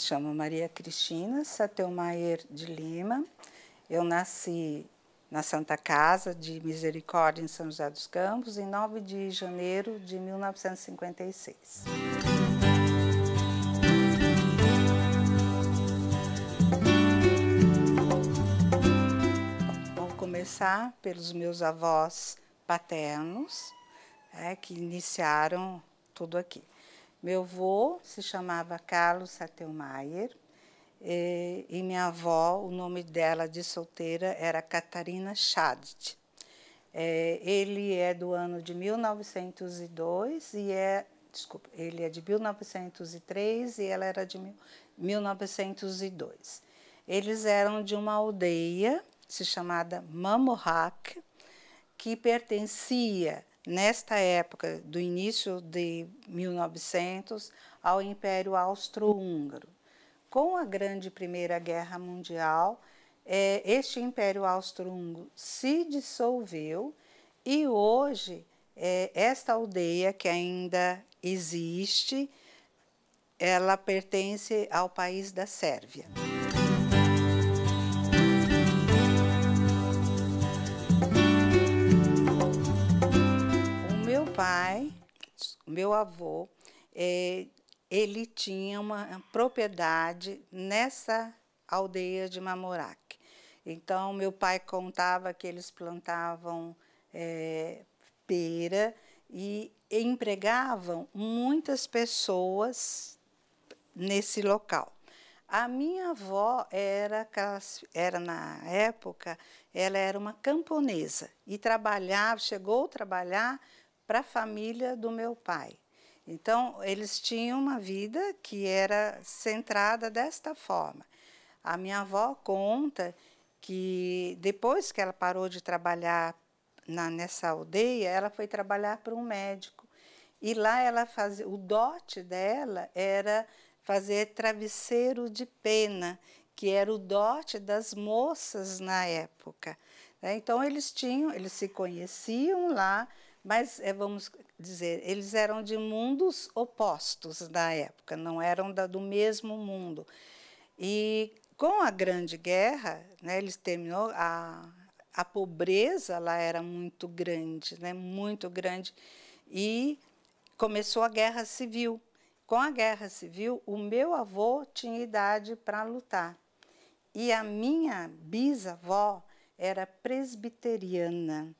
chamo Maria Cristina Sattelmayer de Lima. Eu nasci na Santa Casa de Misericórdia, em São José dos Campos, em 9 de janeiro de 1956. Vamos começar pelos meus avós paternos, que iniciaram tudo aqui. Meu avô se chamava Carlos Sattelmayer, e minha avó, o nome dela de solteira era Catarina Schadt. Ele é do ano de 1902 ele é de 1903 e ela era de 1902. Eles eram de uma aldeia se chamada Mamorak, que pertencia, nesta época do início de 1900, ao Império Austro-Húngaro. Com a grande Primeira Guerra Mundial, este Império Austro-Húngaro se dissolveu e hoje esta aldeia, que ainda existe, ela pertence ao país da Sérvia. O meu avô, ele tinha uma propriedade nessa aldeia de Mamorak. Então, meu pai contava que eles plantavam pera e empregavam muitas pessoas nesse local. A minha avó na época, ela era uma camponesa e chegou a trabalhar para a família do meu pai. Então, eles tinham uma vida que era centrada desta forma. A minha avó conta que, depois que ela parou de trabalhar nessa aldeia, ela foi trabalhar para um médico. E lá o dote dela era fazer travesseiro de pena, que era o dote das moças na época. Então, eles se conheciam lá, mas, vamos dizer, eles eram de mundos opostos na época, não eram do mesmo mundo. E com a Grande Guerra, eles terminou, a pobreza lá era muito grande, muito grande, e começou a Guerra Civil. Com a Guerra Civil, o meu avô tinha idade para lutar. E a minha bisavó era presbiteriana.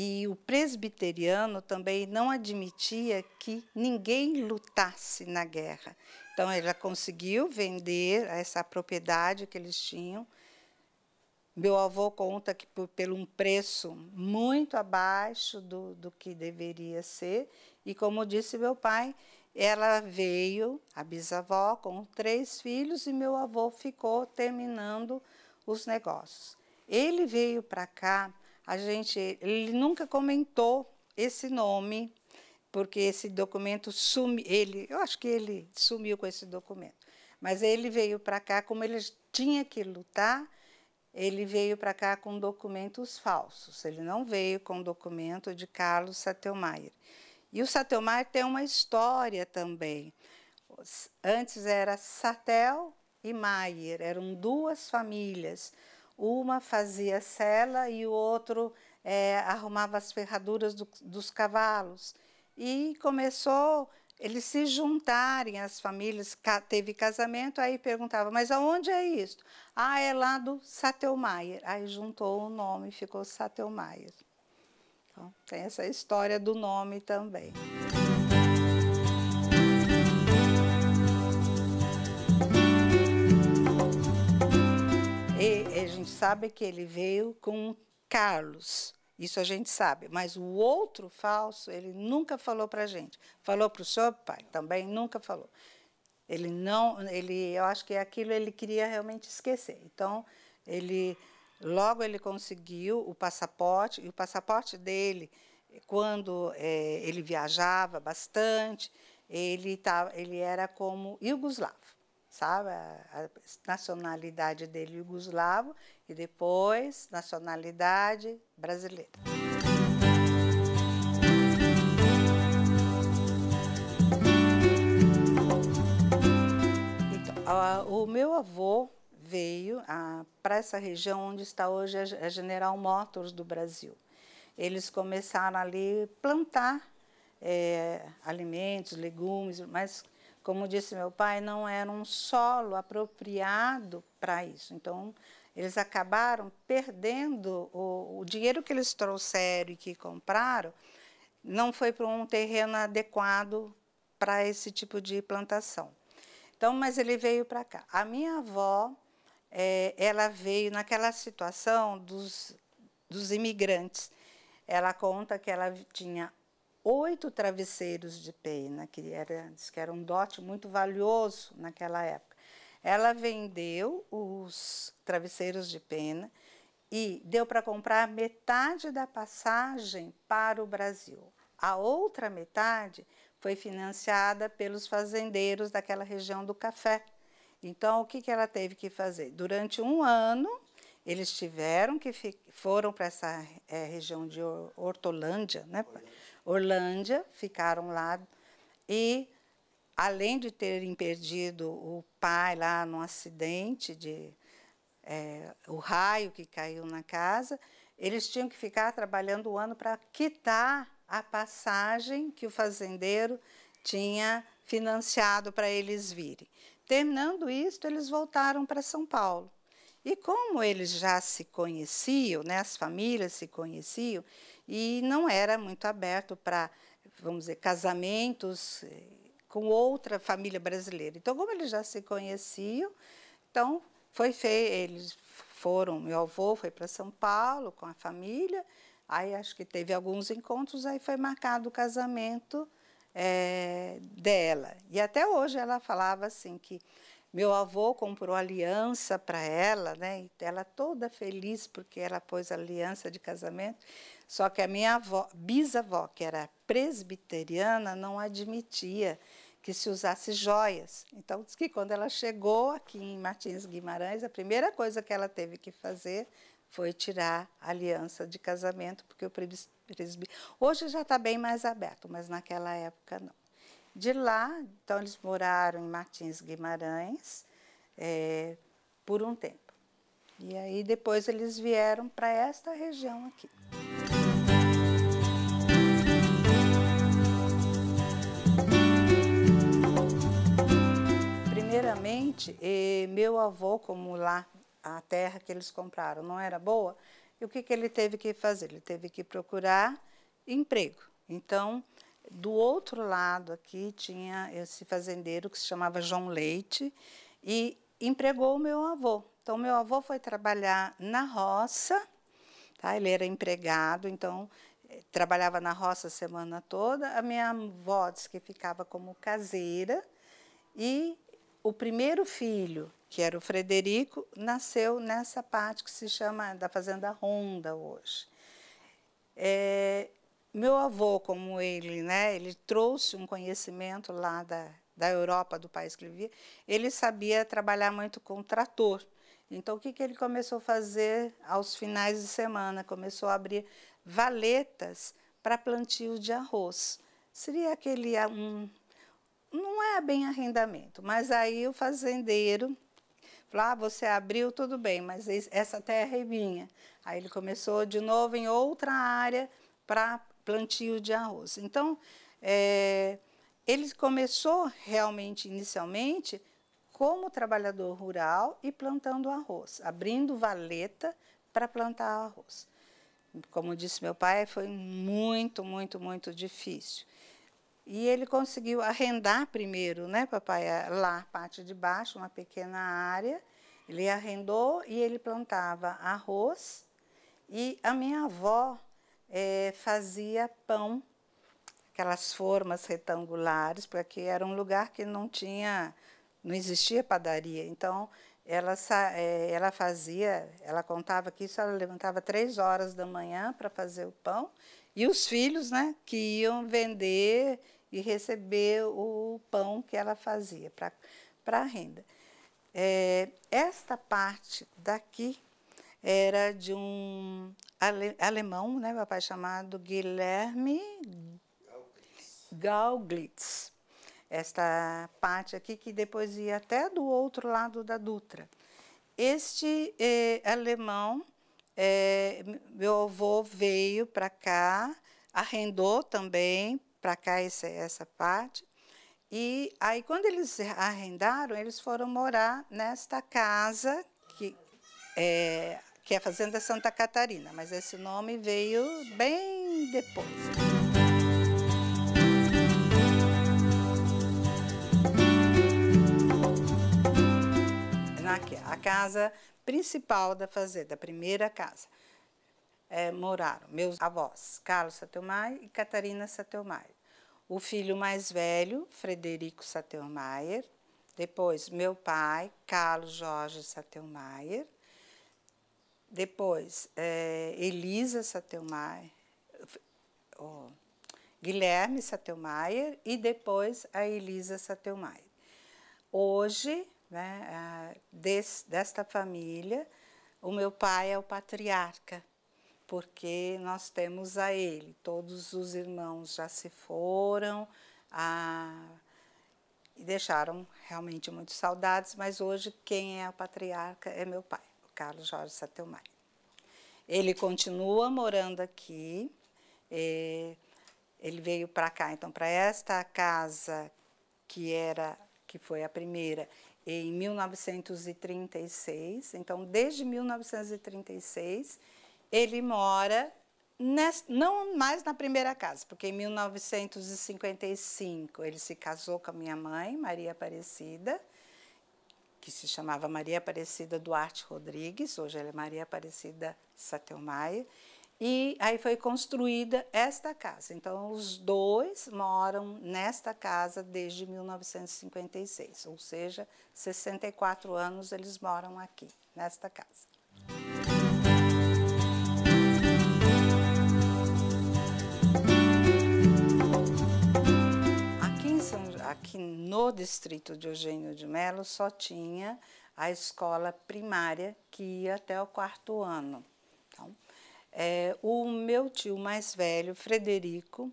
E o presbiteriano também não admitia que ninguém lutasse na guerra. Então, ela conseguiu vender essa propriedade que eles tinham. Meu avô conta que por um preço muito abaixo do que deveria ser. E, como disse meu pai, ela veio, a bisavó, com 3 filhos, e meu avô ficou terminando os negócios. Ele veio para cá. Ele nunca comentou esse nome, porque esse documento eu acho que ele sumiu com esse documento. Mas ele veio para cá, como ele tinha que lutar, ele veio para cá com documentos falsos. Ele não veio com documento de Carlos Sattelmayer. E o Sattelmayer tem uma história também. Antes era Sattel e Mayer, eram 2 famílias. Uma fazia sela e o outro arrumava as ferraduras dos cavalos. E começou eles se juntarem, as famílias, teve casamento, aí perguntava, mas aonde é isso? Ah, é lá do Sattelmayer. Aí juntou o nome e ficou Sattelmayer. Então, tem essa história do nome também. E a gente sabe que ele veio com Carlos, isso a gente sabe, mas o outro falso, ele nunca falou para a gente. Falou para o senhor, pai? Também nunca falou. Eu acho que aquilo ele queria realmente esquecer. Então, logo ele conseguiu o passaporte, e o passaporte dele, quando ele viajava bastante, ele era como iugoslavo. Sabe, a nacionalidade dele iugoslavo e depois nacionalidade brasileira. Então, O meu avô veio para essa região onde está hoje a General Motors do Brasil. Eles começaram ali a plantar alimentos, legumes, mas, como disse meu pai, não era um solo apropriado para isso. Então, eles acabaram perdendo o dinheiro que eles trouxeram e que compraram, não foi para um terreno adequado para esse tipo de plantação. Então, mas ele veio para cá. A minha avó, ela veio naquela situação dos imigrantes. Ela conta que ela tinha 8 travesseiros de pena, diz que era um dote muito valioso naquela época. Ela vendeu os travesseiros de pena e deu para comprar metade da passagem para o Brasil. A outra metade foi financiada pelos fazendeiros daquela região do café. Então, o que ela teve que fazer? Durante um ano, eles foram para essa região de Hortolândia, né? Orlândia, ficaram lá e, além de terem perdido o pai lá num acidente, o raio que caiu na casa, eles tinham que ficar trabalhando o ano para quitar a passagem que o fazendeiro tinha financiado para eles virem. Terminando isso, eles voltaram para São Paulo. E como eles já se conheciam, né, as famílias se conheciam, e não era muito aberto para, vamos dizer, casamentos com outra família brasileira. Então, como eles já se conheciam, então foi feito, eles foram, meu avô foi para São Paulo com a família, aí acho que teve alguns encontros, aí foi marcado o casamento dela. E até hoje ela falava assim que meu avô comprou aliança para ela, né? E ela toda feliz porque ela pôs aliança de casamento. Só que a minha avó, bisavó, que era presbiteriana, não admitia que se usasse joias. Então, diz que quando ela chegou aqui em Martins Guimarães, a primeira coisa que ela teve que fazer foi tirar a aliança de casamento, porque o hoje já está bem mais aberto, mas naquela época não. De lá, então, eles moraram em Martins Guimarães por um tempo. E aí, depois, eles vieram para esta região aqui. Primeiramente, meu avô, como lá a terra que eles compraram não era boa, e o que ele teve que fazer? Ele teve que procurar emprego. Então, do outro lado aqui tinha esse fazendeiro que se chamava João Leite e empregou o meu avô. Então, meu avô foi trabalhar na roça, tá? Ele era empregado, então trabalhava na roça a semana toda. A minha avó disse que ficava como caseira e o primeiro filho, que era o Frederico, nasceu nessa parte que se chama da Fazenda Ronda hoje. Meu avô, como ele, né, ele trouxe um conhecimento lá da Europa, do país que ele vivia, ele sabia trabalhar muito com trator. Então, o que ele começou a fazer aos finais de semana? Começou a abrir valetas para plantio de arroz. Seria aquele, não é bem arrendamento, mas aí o fazendeiro falou, você abriu, tudo bem, mas essa terra é minha. Aí ele começou de novo em outra área para plantio de arroz. Então, ele começou realmente, inicialmente, como trabalhador rural e plantando arroz, abrindo valeta para plantar arroz. Como disse meu pai, foi muito, muito, muito difícil. E ele conseguiu arrendar primeiro, né, papai, lá, parte de baixo, uma pequena área. Ele arrendou e ele plantava arroz. E a minha avó fazia pão, aquelas formas retangulares, porque era um lugar que não existia padaria. Então, ela contava que isso, ela levantava 3 horas da manhã para fazer o pão, e os filhos, né, que iam vender e receber o pão que ela fazia para a renda. Esta parte daqui era de um alemão, né, papai, chamado Guilherme Gauglitz. esta parte aqui, que depois ia até do outro lado da Dutra. Este alemão, meu avô veio para cá, arrendou também para cá essa parte, e aí quando eles arrendaram, eles foram morar nesta casa, que é a Fazenda Santa Catarina, mas esse nome veio bem depois. A casa principal da fazenda, a primeira casa, moraram meus avós, Carlos Sattelmayer e Catarina Sattelmayer. O filho mais velho, Frederico Sattelmayer, depois meu pai, Carlos Jorge Sattelmayer, depois Elisa Sattelmayer, Guilherme Sattelmayer e depois a Elisa Sattelmayer. Hoje, né, desta família, o meu pai é o patriarca, porque nós temos a ele. Todos os irmãos já se foram e deixaram realmente muitas saudades, mas hoje quem é o patriarca é meu pai, o Carlos Jorge Sattelmayer. Ele continua morando aqui, ele veio para cá, então, para esta casa que foi a primeira, em 1936. Então, desde 1936, ele mora, não mais na primeira casa, porque em 1955 ele se casou com a minha mãe, Maria Aparecida, que se chamava Maria Aparecida Duarte Rodrigues, hoje ela é Maria Aparecida Sattelmayer, e aí foi construída esta casa. Então, os dois moram nesta casa desde 1956, ou seja, 64 anos eles moram aqui, nesta casa. Aqui no distrito de Eugênio de Melo só tinha a escola primária, que ia até o 4º ano. Então, o meu tio mais velho, Frederico,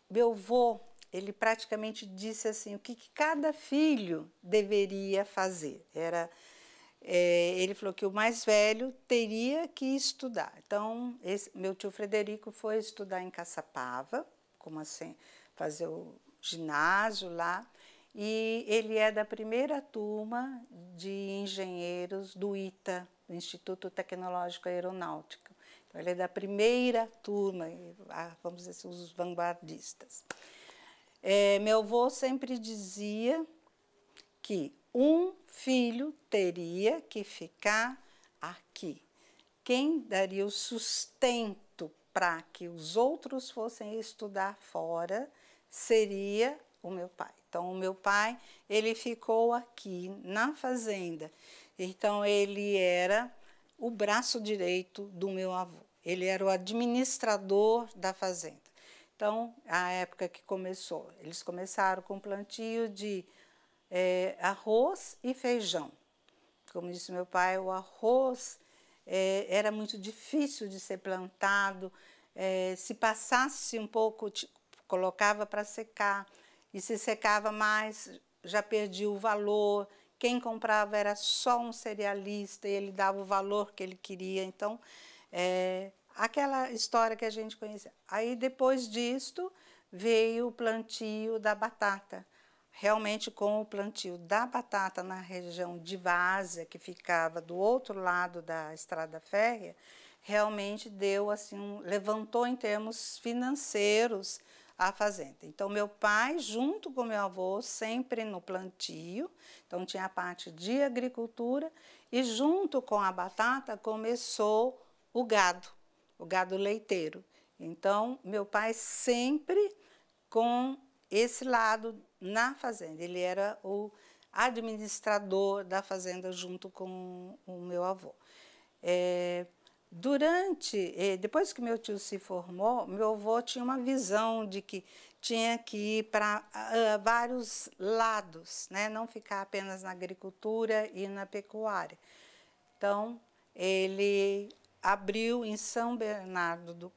meu avô, ele praticamente disse assim, o que cada filho deveria fazer. Ele falou que o mais velho teria que estudar. Então, meu tio Frederico foi estudar em Caçapava, como assim, fazer o ginásio lá, e ele é da primeira turma de engenheiros do ITA, do Instituto Tecnológico Aeronáutico. Então, ele é da primeira turma, vamos dizer assim, os vanguardistas. Meu avô sempre dizia que um filho teria que ficar aqui. Quem daria o sustento para que os outros fossem estudar fora seria o meu pai. Então, o meu pai, ele ficou aqui na fazenda. Então, ele era o braço direito do meu avô. Ele era o administrador da fazenda. Então, a época que começou, eles começaram com plantio de arroz e feijão. Como disse meu pai, o arroz era muito difícil de ser plantado. Se passasse um pouco, colocava para secar, e se secava mais, já perdia o valor. Quem comprava era só um cerealista, e ele dava o valor que ele queria. Então, aquela história que a gente conhecia. Aí, depois disto, veio o plantio da batata. Realmente, com o plantio da batata na região de Várzea, que ficava do outro lado da estrada férrea, realmente deu assim, levantou em termos financeiros a fazenda. Então, meu pai, junto com meu avô, sempre no plantio, então tinha a parte de agricultura, e junto com a batata começou o gado leiteiro. Então, meu pai sempre com esse lado na fazenda, ele era o administrador da fazenda junto com o meu avô. Depois que meu tio se formou, meu avô tinha uma visão de que tinha que ir para vários lados, né? Não ficar apenas na agricultura e na pecuária. Então, ele abriu em São Bernardo do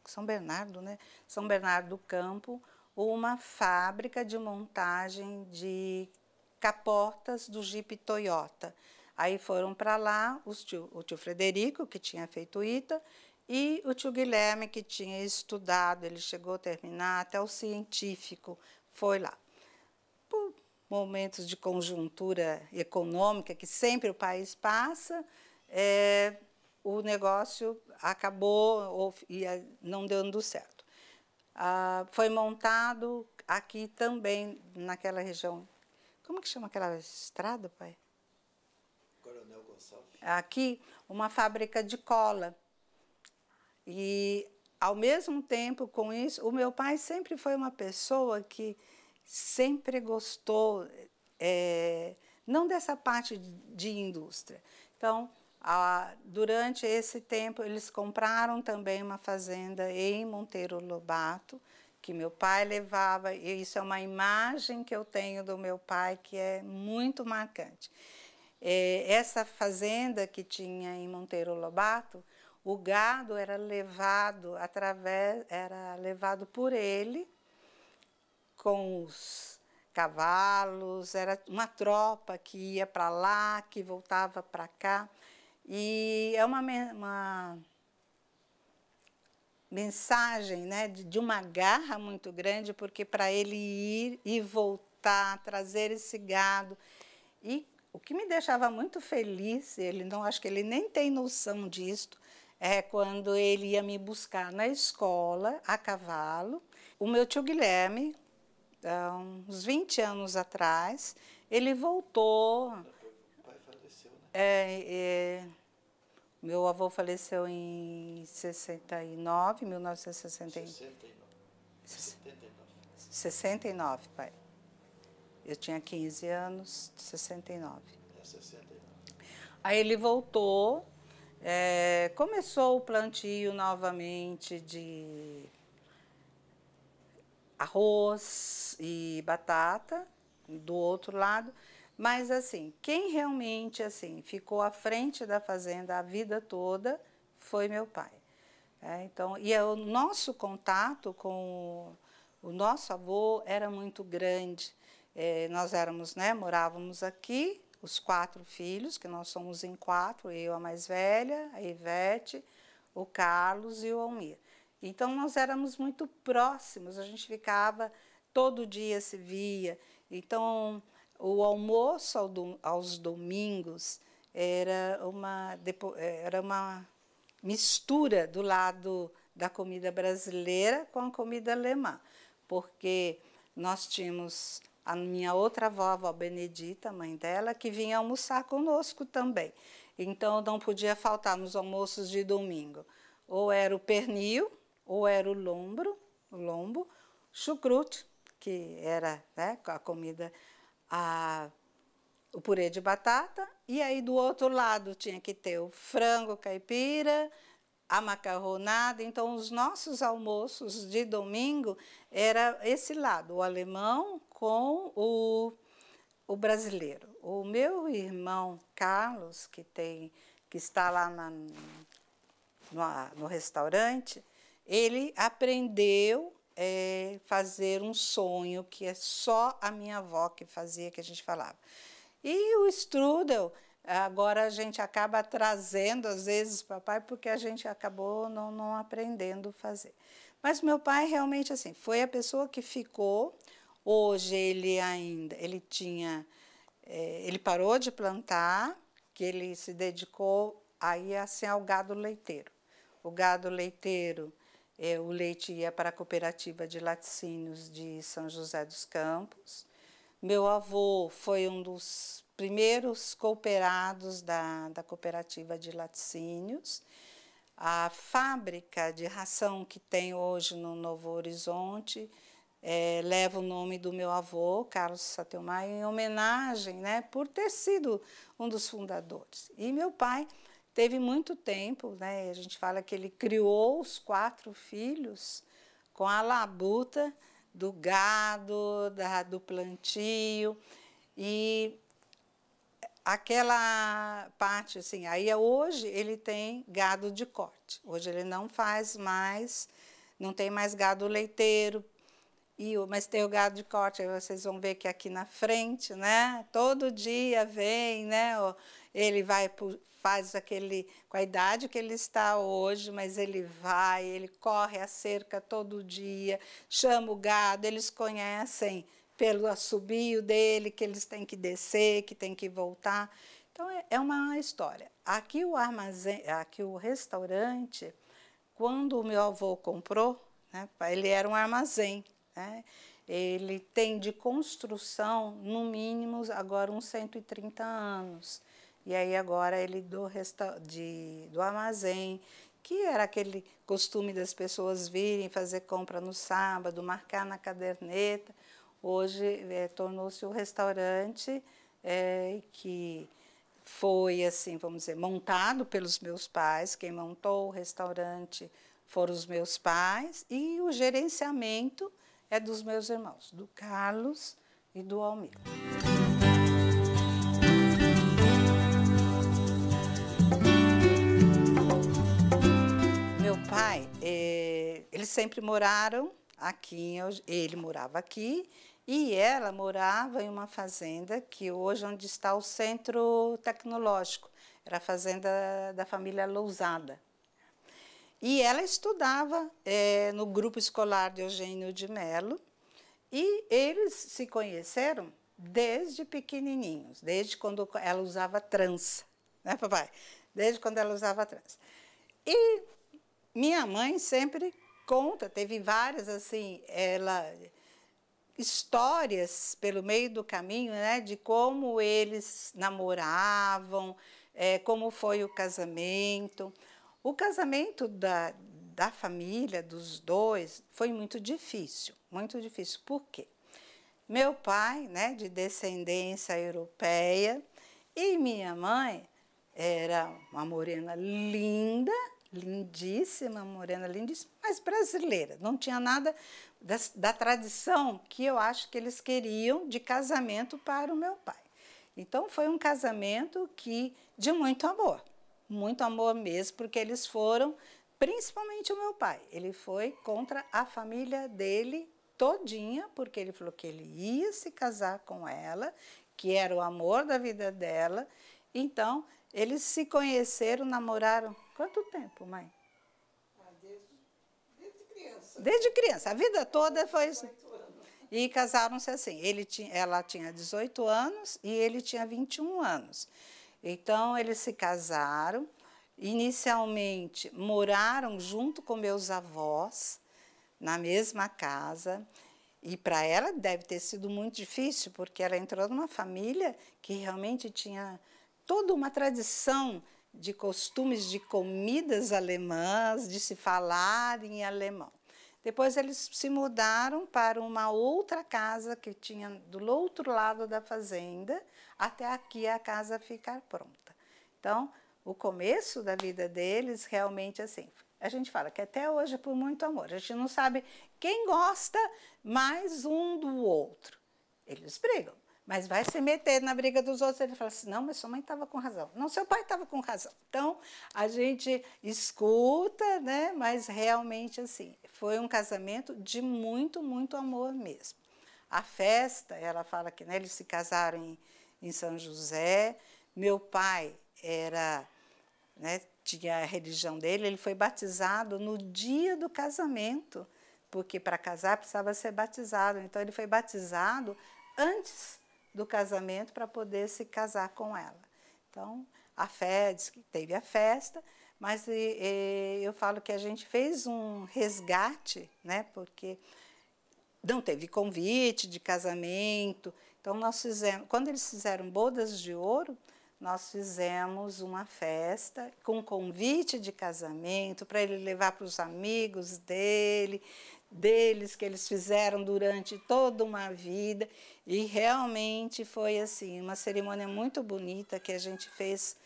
Campo uma fábrica de montagem de capotas do Jeep Toyota. Aí foram para lá o tio Frederico, que tinha feito ITA, e o tio Guilherme, que tinha estudado, ele chegou a terminar até o científico, foi lá. Por momentos de conjuntura econômica que sempre o país passa, o negócio acabou não dando certo. Foi montado aqui também, naquela região. Como que chama aquela estrada, pai? Coronel Gonçalves. Aqui, uma fábrica de cola. E, ao mesmo tempo, com isso, o meu pai sempre foi uma pessoa que sempre gostou, não dessa parte de indústria. Então, durante esse tempo, eles compraram também uma fazenda em Monteiro Lobato, que meu pai levava, e isso é uma imagem que eu tenho do meu pai que é muito marcante. Essa fazenda que tinha em Monteiro Lobato, o gado era levado por ele com os cavalos, era uma tropa que ia para lá, que voltava para cá. E é uma mensagem, né, de uma garra muito grande, porque para ele ir e voltar, trazer esse gado. E o que me deixava muito feliz, acho que ele nem tem noção disso, é quando ele ia me buscar na escola, a cavalo. O meu tio Guilherme, há uns 20 anos atrás, ele voltou. O pai faleceu, né? Meu avô faleceu em 69, 1969. 69, pai. Eu tinha 15 anos, 69. 69. Aí ele voltou, começou o plantio novamente de arroz e batata, do outro lado, mas assim, quem realmente assim ficou à frente da fazenda a vida toda foi meu pai. Então, o nosso contato com o nosso avô era muito grande. Nós éramos, né, morávamos aqui, os 4 filhos, que nós somos em 4, eu a mais velha, a Ivete, o Carlos e o Almir. Então, nós éramos muito próximos, a gente ficava, todo dia se via. Então, o almoço aos domingos era uma mistura do lado da comida brasileira com a comida alemã, porque nós tínhamos a minha outra avó, a avó Benedita, mãe dela, que vinha almoçar conosco também. Então, não podia faltar nos almoços de domingo. Ou era o pernil, ou era o lombo, chucrute, que era, né, a comida, o purê de batata, e aí do outro lado tinha que ter o frango caipira, a macarronada. Então, os nossos almoços de domingo era esse lado, o alemão com o brasileiro. O meu irmão Carlos, que está lá no restaurante, ele aprendeu fazer um sonho que é só a minha avó que fazia, que a gente falava. E o strudel, agora a gente acaba trazendo, às vezes, papai, porque a gente acabou não aprendendo a fazer. Mas meu pai realmente assim foi a pessoa que ficou. Hoje ele parou de plantar, que ele se dedicou aí assim, ao gado leiteiro. O gado leiteiro, o leite ia para a cooperativa de laticínios de São José dos Campos. Meu avô foi um dos primeiros cooperados da cooperativa de laticínios. A fábrica de ração que tem hoje no Novo Horizonte leva o nome do meu avô, Carlos Satelmar, em homenagem, né, por ter sido um dos fundadores. E meu pai teve muito tempo, né, a gente fala que ele criou os 4 filhos com a labuta do gado, do plantio, e aquela parte assim, aí hoje ele tem gado de corte, hoje ele não faz mais, não tem mais gado leiteiro, Mas tem o gado de corte, aí vocês vão ver que aqui na frente, né? Todo dia vem, né? Ele vai, faz aquele, com a idade que ele está hoje, mas ele corre a cerca todo dia, chama o gado, eles conhecem pelo assobio dele, que eles têm que descer, que têm que voltar. Então, é uma história. Aqui o armazém, aqui o restaurante, quando o meu avô comprou, né, ele era um armazém, né? Ele tem de construção, no mínimo, agora uns 130 anos. E aí agora ele do armazém, que era aquele costume das pessoas virem fazer compra no sábado, marcar na caderneta. Hoje tornou-se um restaurante que foi, assim, vamos dizer, montado pelos meus pais. Quem montou o restaurante foram os meus pais e o gerenciamento é dos meus irmãos, do Carlos e do Almir. Meu pai, eles sempre moraram aqui, ele morava aqui e ela morava em uma fazenda que hoje é onde está o Centro Tecnológico, era a fazenda da família Lousada. E ela estudava no grupo escolar de Eugênio de Mello e eles se conheceram desde pequenininhos, desde quando ela usava trança, né, papai? Desde quando ela usava trança. E minha mãe sempre conta, teve várias assim, histórias pelo meio do caminho, né, de como eles namoravam, como foi o casamento. O casamento da família, dos dois, foi muito difícil. Muito difícil. Por quê? Meu pai, né, de descendência europeia, e minha mãe era uma morena linda, lindíssima, morena lindíssima, mas brasileira. Não tinha nada da tradição que eu acho que eles queriam de casamento para o meu pai. Então, foi um casamento de muito amor mesmo, porque eles foram, principalmente o meu pai, ele foi contra a família dele todinha, porque ele falou que ele ia se casar com ela, que era o amor da vida dela. Então, eles se conheceram, namoraram. Quanto tempo, mãe? Desde criança. Desde criança, a vida toda foi isso. E casaram-se assim. Ela tinha 18 anos e ele tinha 21 anos. Então, eles se casaram. Inicialmente, moraram junto com meus avós, na mesma casa. E para ela deve ter sido muito difícil, porque ela entrou numa família que realmente tinha toda uma tradição de costumes de comidas alemãs, de se falar em alemão. Depois eles se mudaram para uma outra casa que tinha do outro lado da fazenda, até aqui a casa ficar pronta. Então, o começo da vida deles realmente assim, a gente fala que até hoje é por muito amor. A gente não sabe quem gosta mais um do outro. Eles brigam, mas vai se meter na briga dos outros. Ele fala assim, não, mas sua mãe estava com razão. Não, seu pai estava com razão. Então, a gente escuta, né? Mas realmente assim, foi um casamento de muito, muito amor mesmo. A festa, ela fala que, né, eles se casaram em São José. Meu pai era, né, tinha a religião dele, ele foi batizado no dia do casamento, porque para casar precisava ser batizado. Então, ele foi batizado antes do casamento para poder se casar com ela. Então, teve a festa, mas eu falo que a gente fez um resgate, né, porque não teve convite de casamento. Então, nós fizemos, quando eles fizeram bodas de ouro, nós fizemos uma festa com convite de casamento para ele levar para os amigos deles, que eles fizeram durante toda uma vida. E realmente foi assim, uma cerimônia muito bonita, que a gente fez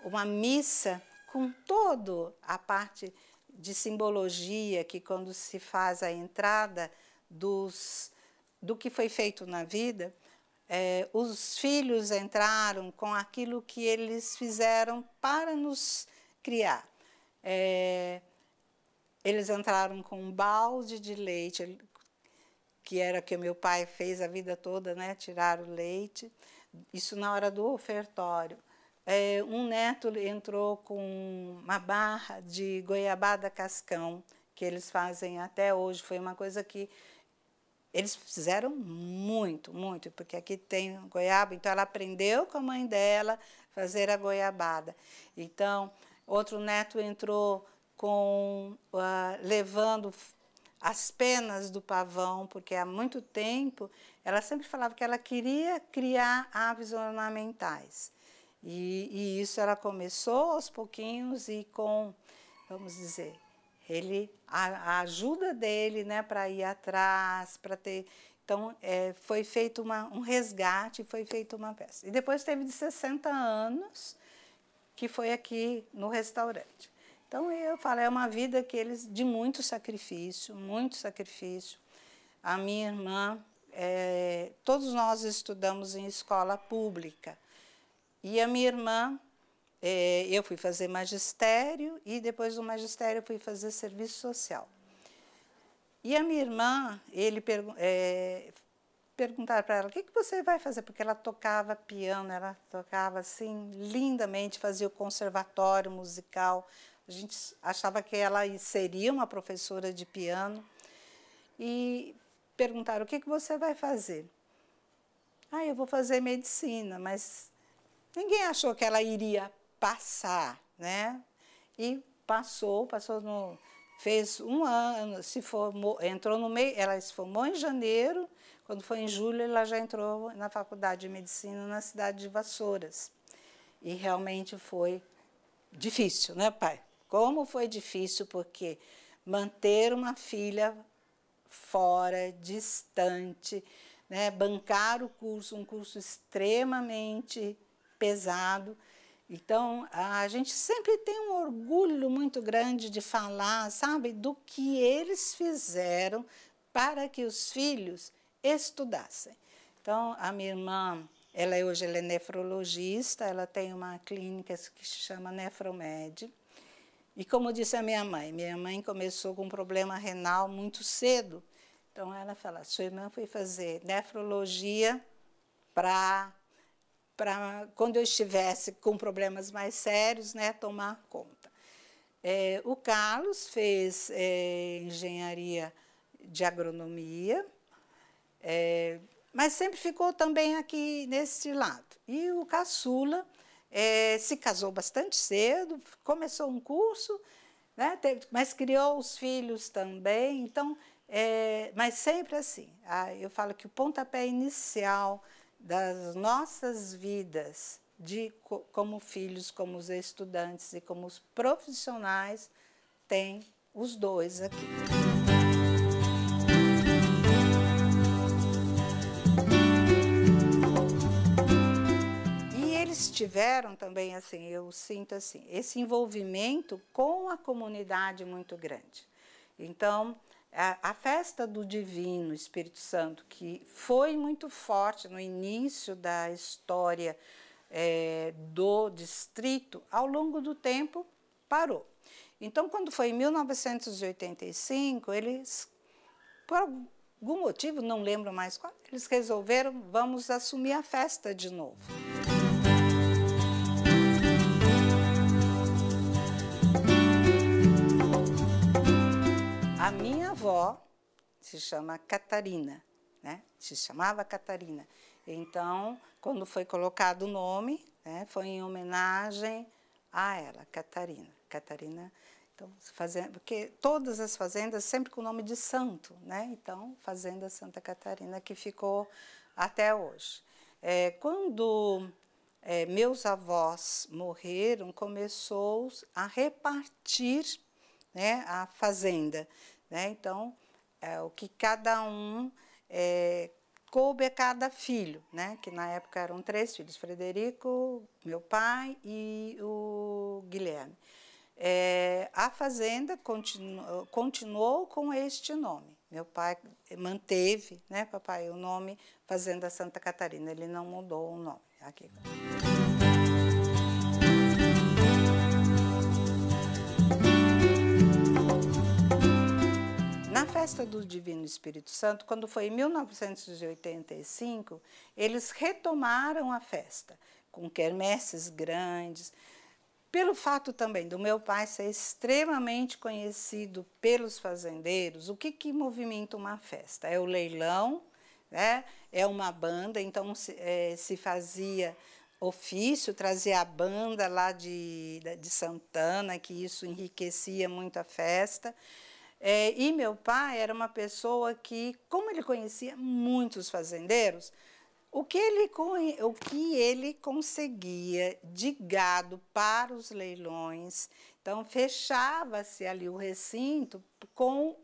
uma missa com toda a parte de simbologia, que quando se faz a entrada do que foi feito na vida, os filhos entraram com aquilo que eles fizeram para nos criar. Eles entraram com um balde de leite, que era que o meu pai fez a vida toda, né, tirar o leite. Isso na hora do ofertório. Um neto entrou com uma barra de goiabada cascão, que eles fazem até hoje. Foi uma coisa que eles fizeram muito, muito, porque aqui tem goiaba, então ela aprendeu com a mãe dela a fazer a goiabada. Então, outro neto entrou levando as penas do pavão, porque há muito tempo ela sempre falava que ela queria criar aves ornamentais. E isso ela começou aos pouquinhos e com, vamos dizer, a ajuda dele, né, para ir atrás, para ter... Então, foi feito um resgate, foi feita uma peça. E depois teve de 60 anos, que foi aqui no restaurante. Então, eu falo, é uma vida que eles, de muito sacrifício, muito sacrifício. A minha irmã, todos nós estudamos em escola pública. E a minha irmã, eu fui fazer magistério e depois do magistério eu fui fazer serviço social. E a minha irmã, perguntaram para ela, o que você vai fazer? Porque ela tocava piano, ela tocava assim lindamente, fazia o conservatório musical. A gente achava que ela seria uma professora de piano. E perguntaram, o que você vai fazer? Eu vou fazer medicina, mas ninguém achou que ela iria passar, né? E fez um ano, se formou, entrou no meio, ela se formou em janeiro, quando foi em julho ela já entrou na faculdade de medicina na cidade de Vassouras. E realmente foi difícil, né, pai? Como foi difícil, porque manter uma filha fora, distante, né, bancar o curso, um curso extremamente pesado. Então, a gente sempre tem um orgulho muito grande de falar, sabe, do que eles fizeram para que os filhos estudassem. Então, a minha irmã, hoje ela é nefrologista, ela tem uma clínica que se chama Nefromed. E como disse a minha mãe começou com um problema renal muito cedo. Então, ela fala, sua irmã foi fazer nefrologia para quando eu estivesse com problemas mais sérios, né, tomar conta. O Carlos fez engenharia de agronomia, mas sempre ficou também aqui nesse lado. E o caçula se casou bastante cedo, começou um curso, né, mas criou os filhos também. Então, mas sempre assim. Eu falo que o pontapé inicial das nossas vidas, como filhos, como os estudantes e como os profissionais, tem os dois aqui. E eles tiveram também, assim, eu sinto assim, esse envolvimento com a comunidade muito grande. Então, a festa do Divino Espírito Santo, que foi muito forte no início da história do distrito, ao longo do tempo parou. Então, quando foi em 1985, eles, por algum motivo, não lembro mais qual, eles resolveram, vamos assumir a festa de novo. A minha avó se chama Catarina, né? Se chamava Catarina. Então, quando foi colocado o nome, né, foi em homenagem a ela, Catarina. Catarina, então, porque todas as fazendas sempre com o nome de santo, né? Então, Fazenda Santa Catarina, que ficou até hoje. Quando meus avós morreram, começou a repartir, né, a fazenda. Né? Então, o que cada um coube a cada filho, né? Que na época eram 3 filhos, Frederico, meu pai e o Guilherme. A fazenda continuou com este nome. Meu pai manteve, né, papai, o nome Fazenda Santa Catarina, ele não mudou o nome. Aqui. Na festa do Divino Espírito Santo, quando foi em 1985, eles retomaram a festa, com quermesses grandes, pelo fato também do meu pai ser extremamente conhecido pelos fazendeiros. O que movimenta uma festa? É o leilão, né? É uma banda, então se fazia ofício, trazia a banda lá de Santana, que isso enriquecia muito a festa. E meu pai era uma pessoa que, como ele conhecia muitos fazendeiros, o que ele conseguia de gado para os leilões, então fechava-se ali o recinto com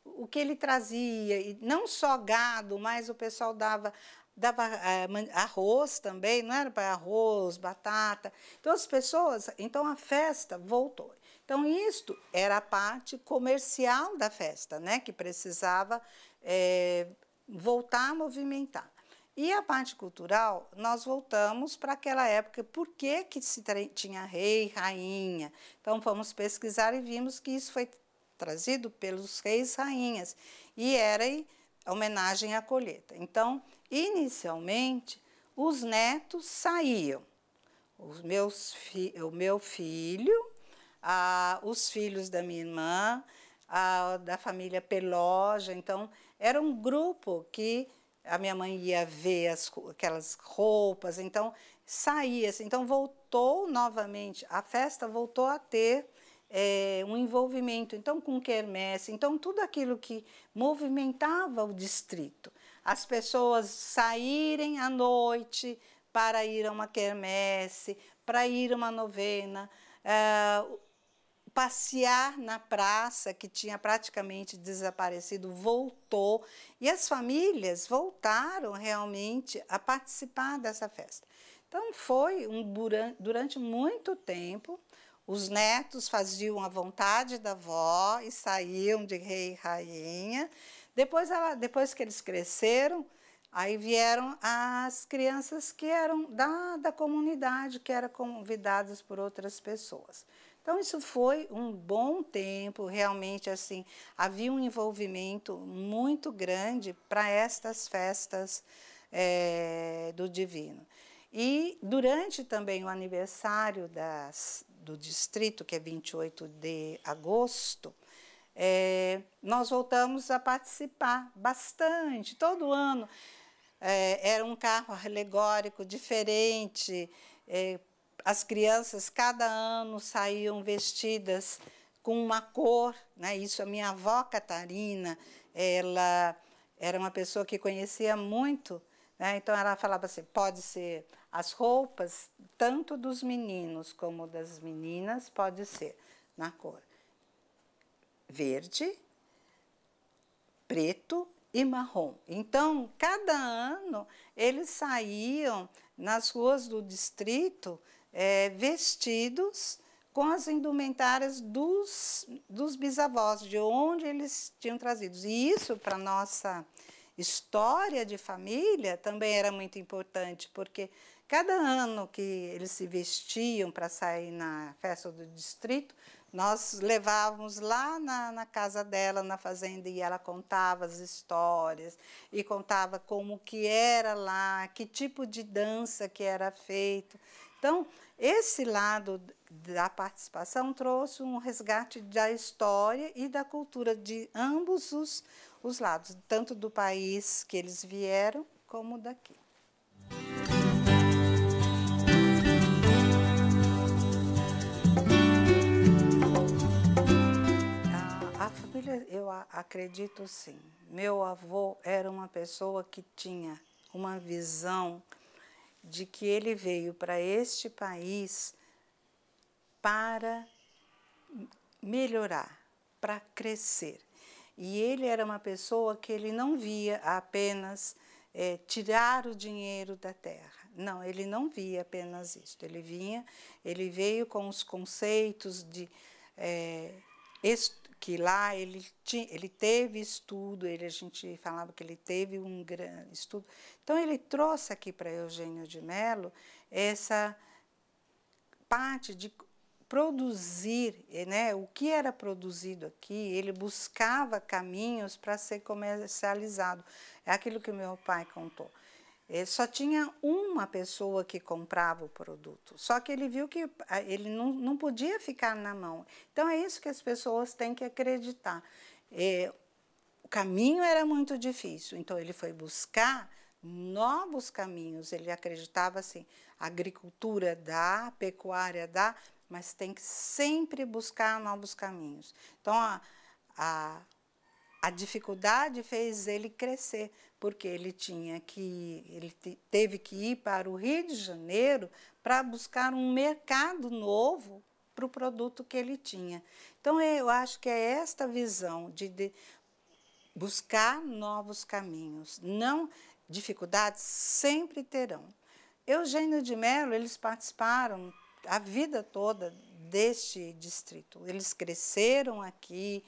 o que ele trazia, e não só gado, mas o pessoal dava arroz também, não era para arroz, batata. Então as pessoas, então a festa voltou. Então isto era a parte comercial da festa, né, que precisava voltar a movimentar. E a parte cultural, nós voltamos para aquela época, por que se tinha rei, rainha? Então fomos pesquisar e vimos que isso foi trazido pelos reis, rainhas, e era homenagem à colheita. Então, inicialmente, os netos saíam, o meu filho, os filhos da minha irmã, da família Peloja. Então, era um grupo que a minha mãe ia ver aquelas roupas, então saía-se. Então, voltou novamente, a festa voltou a ter um envolvimento, então com quermesse, então tudo aquilo que movimentava o distrito. As pessoas saírem à noite para ir a uma quermesse, para ir a uma novena, passear na praça, que tinha praticamente desaparecido, voltou, e as famílias voltaram realmente a participar dessa festa. Então foi durante muito tempo. Os netos faziam a vontade da avó e saíam de rei e rainha. Depois que eles cresceram, aí vieram as crianças que eram da comunidade, que eram convidadas por outras pessoas. Então, isso foi um bom tempo, realmente, assim, havia um envolvimento muito grande para estas festas do Divino. E durante também o aniversário do distrito, que é 28 de agosto, nós voltamos a participar bastante, todo ano. Era um carro alegórico diferente, as crianças cada ano saíam vestidas com uma cor, né? Isso, a minha avó Catarina, ela era uma pessoa que conhecia muito, né? Então ela falava assim, pode ser as roupas, tanto dos meninos como das meninas, pode ser na cor verde, preto e marrom. Então, cada ano, eles saíam nas ruas do distrito vestidos com as indumentárias dos bisavós, de onde eles tinham trazido. E isso, para a nossa história de família, também era muito importante, porque cada ano que eles se vestiam para sair na festa do distrito, nós levávamos lá na casa dela, na fazenda, e ela contava as histórias, e contava como que era lá, que tipo de dança que era feito. Então, esse lado da participação trouxe um resgate da história e da cultura de ambos os lados, tanto do país que eles vieram, como daqui. A família, eu acredito sim. Meu avô era uma pessoa que tinha uma visão de que ele veio para este país para melhorar, para crescer. E ele era uma pessoa que ele não via apenas tirar o dinheiro da terra. Não, ele não via apenas isso. Ele veio com os conceitos de que lá ele teve estudo, a gente falava que ele teve um grande estudo. Então, ele trouxe aqui para Eugênio de Mello essa parte de produzir, né, o que era produzido aqui, ele buscava caminhos para ser comercializado. É aquilo que meu pai contou. Só tinha uma pessoa que comprava o produto, só que ele viu que ele não podia ficar na mão. Então, é isso que as pessoas têm que acreditar. O caminho era muito difícil, então ele foi buscar novos caminhos. Ele acreditava assim, a agricultura dá, a pecuária dá, mas tem que sempre buscar novos caminhos. Então, a dificuldade fez ele crescer, porque ele teve que ir para o Rio de Janeiro para buscar um mercado novo para o produto que ele tinha. Então, eu acho que é esta visão de buscar novos caminhos. Não, dificuldades sempre terão. Eugênio de Mello, eles participaram a vida toda deste distrito. Eles cresceram aqui,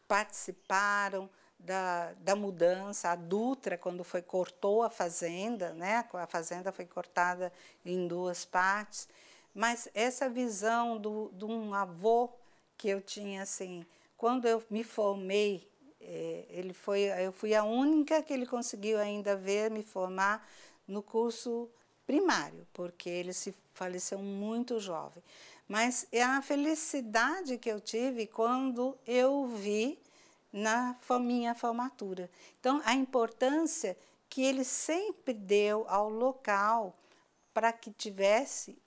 participaram da mudança. A Dutra, quando cortou a fazenda, né? A fazenda foi cortada em 2 partes, mas essa visão de um avô que eu tinha, assim, quando eu me formei, eu fui a única que ele conseguiu ainda ver me formar no curso primário, porque ele se faleceu muito jovem. Mas é a felicidade que eu tive quando eu vi na minha formatura. Então, a importância que ele sempre deu ao local para que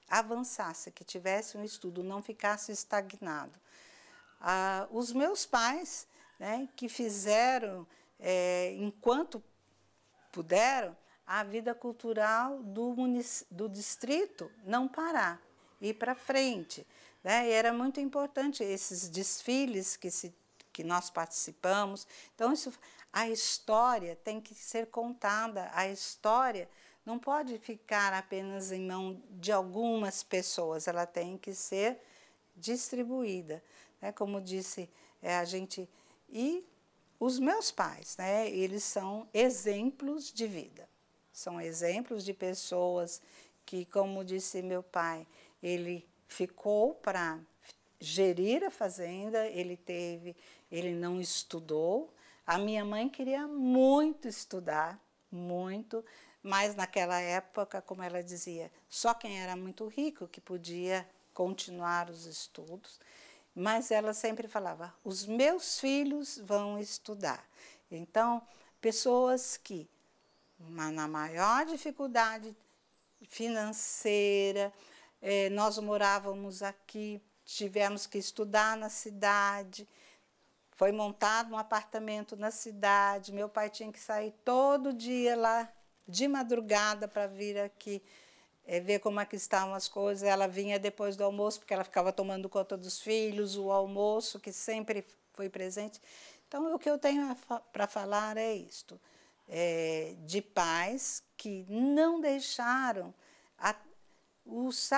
avançasse, que tivesse um estudo, não ficasse estagnado. Os meus pais, né, que fizeram, enquanto puderam, a vida cultural do distrito não parar, ir para frente, né? E era muito importante esses desfiles que nós participamos. Então, a história tem que ser contada, a história não pode ficar apenas em mão de algumas pessoas, ela tem que ser distribuída, né? Como disse a gente. E os meus pais, né, eles são exemplos de vida, são exemplos de pessoas que, como disse meu pai, ele ficou para gerir a fazenda, ele não estudou. A minha mãe queria muito estudar, muito, mas naquela época, como ela dizia, só quem era muito rico que podia continuar os estudos. Mas ela sempre falava, os meus filhos vão estudar. Então, pessoas que, na maior dificuldade financeira, nós morávamos aqui, tivemos que estudar na cidade, foi montado um apartamento na cidade, meu pai tinha que sair todo dia lá, de madrugada, para vir aqui ver como é que estavam as coisas. Ela vinha depois do almoço, porque ela ficava tomando conta dos filhos, o almoço, que sempre foi presente. Então, o que eu tenho para falar é isto, de pais que não deixaram os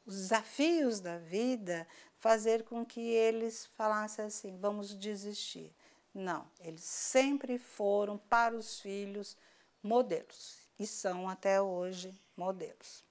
desafios da vida fazer com que eles falassem assim, vamos desistir. Não, eles sempre foram para os filhos modelos, e são até hoje modelos.